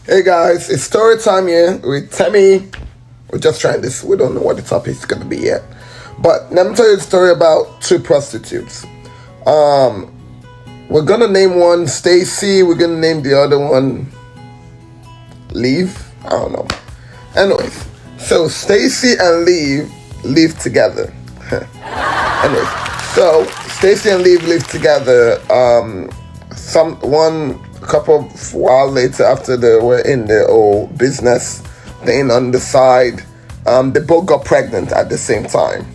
Hey guys, it's story time here with Temi. We're just trying this. We don't know what the topic is going to be yet. But let me tell you a story about two prostitutes. We're going to name one Stacy. We're going to name the other one Leave. I don't know. Anyways, so Stacy and Leave live together. Anyways, so Stacy and Leave live together. A couple of while later, after they were in their old business thing on the side, they both got pregnant at the same time.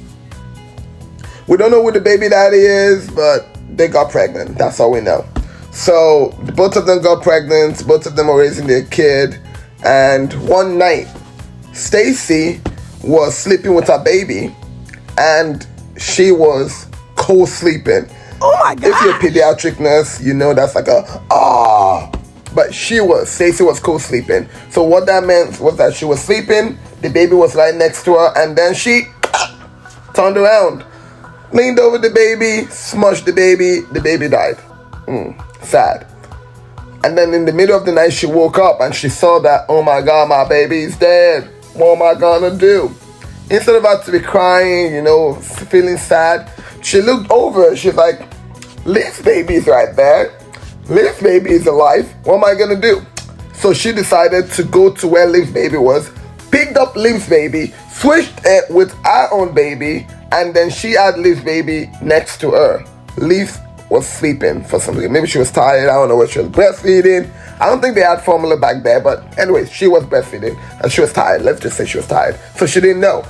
We don't know who the baby daddy is, but they got pregnant. That's all we know. So both of them got pregnant. Both of them are raising their kid. And one night, Stacy was sleeping with her baby, and she was co-sleeping. Oh my God. If you're a pediatric nurse, you know that's like But Stacy was co-sleeping. So what that meant was that she was sleeping, the baby was right next to her, and then she turned around, leaned over the baby, smushed the baby died. Sad. And then in the middle of the night, she woke up and she saw that, oh my God, my baby's dead. What am I gonna do? Instead of her to be crying, feeling sad, she looked over. She's like, Liv's baby's right there. Liv's baby is alive. What am I gonna do? So she decided to go to where Liv's baby was, picked up Liv's baby, switched it with her own baby, and then she had Liv's baby next to her. Liv was sleeping for some reason. Maybe she was tired. I don't know what she was breastfeeding. I don't think they had formula back there, but anyway, she was breastfeeding and she was tired. Let's just say she was tired. So she didn't know.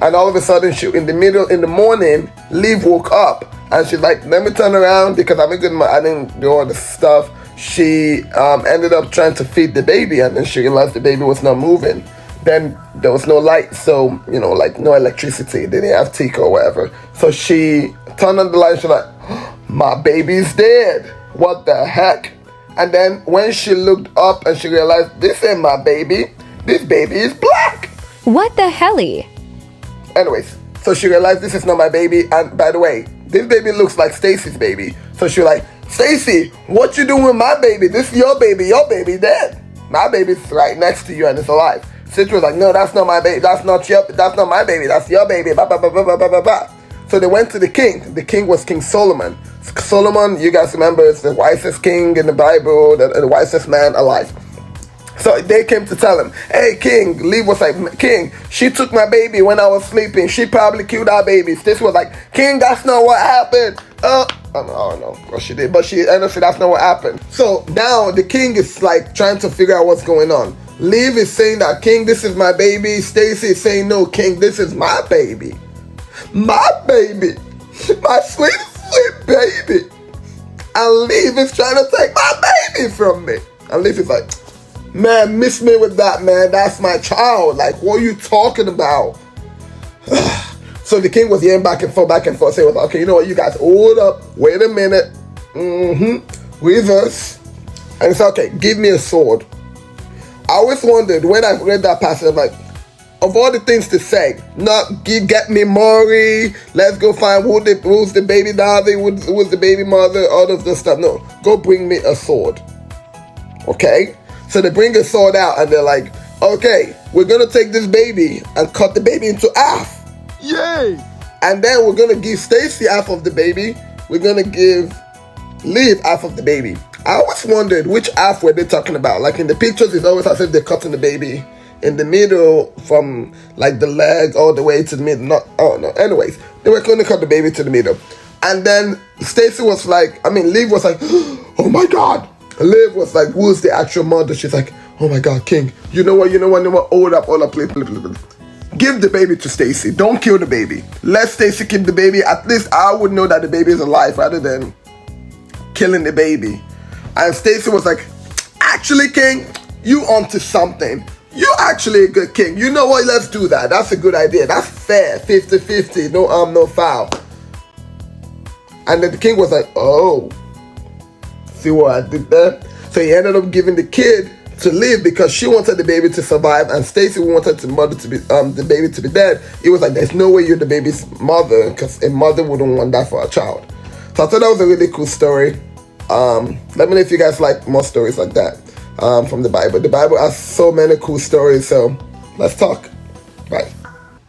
And all of a sudden, in the morning, Liv woke up and she's like, let me turn around because I didn't do all the stuff. She ended up trying to feed the baby, and then she realized the baby was not moving. Then there was no light, so, like no electricity. They didn't have TIC or whatever. So she turned on the light and she's like, my baby's dead. What the heck? And then when she looked up and she realized, this ain't my baby. This baby is black. What the helly? Anyways, so she realized this is not my baby. And by the way, this baby looks like Stacy's baby. So she was like, Stacy, what you doing with my baby? This is your baby. Your baby dead. My baby's right next to you and it's alive. Stacy was like, no, that's not my baby. That's not my baby. That's your baby. Bah, bah, bah, bah, bah, bah, bah. So they went to the king. The king was King Solomon. Solomon, you guys remember, is the wisest king in the Bible, the wisest man alive. So they came to tell him, hey, King. Liv was like, King, she took my baby when I was sleeping. She probably killed our babies. This was like, King, that's not what happened. I don't know what she did, but she ended up saying that's not what happened. So now the king is like trying to figure out what's going on. Liv is saying that, King, this is my baby. Stacy is saying, no, King, this is my baby. My baby. My sweet, sweet baby. And Liv is trying to take my baby from me. And Liv is like, man, miss me with that, man. That's my child. Like, what are you talking about? So the king was yelling back and forth. So he was like, okay, you know what? You guys, hold up. Wait a minute. Reverse. And it's okay. Give me a sword. I always wondered when I read that passage, I'm like, of all the things to say, not get me Maury, let's go find who's the baby daddy, who's the baby mother, all of this stuff. No, go bring me a sword. Okay? So they bring a sword out and they're like, okay, we're going to take this baby and cut the baby into half. Yay! And then we're going to give Stacy half of the baby. We're going to give Liv half of the baby. I always wondered which half were they talking about. Like in the pictures, it's always as if they're cutting the baby in the middle from like the leg all the way to the middle. Anyways, they were going to cut the baby to the middle. And then Stacy was like, Liv was like, oh my God. Liv was like, who's the actual mother? She's like, oh my God, King. You know what? Hold up, please. Give the baby to Stacy. Don't kill the baby. Let Stacy keep the baby. At least I would know that the baby is alive rather than killing the baby. And Stacy was like, actually, King, you onto something. You're actually a good king. You know what? Let's do that. That's a good idea. That's fair. 50-50. No arm, no foul. And then the king was like, oh, see what I did there? So he ended up giving the kid to live because she wanted the baby to survive and Stacy wanted the baby to be dead. It was like, there's no way you're the baby's mother because a mother wouldn't want that for a child. So I thought that was a really cool story. Let me know if you guys like more stories like that. from the Bible. The Bible has so many cool stories, so let's talk.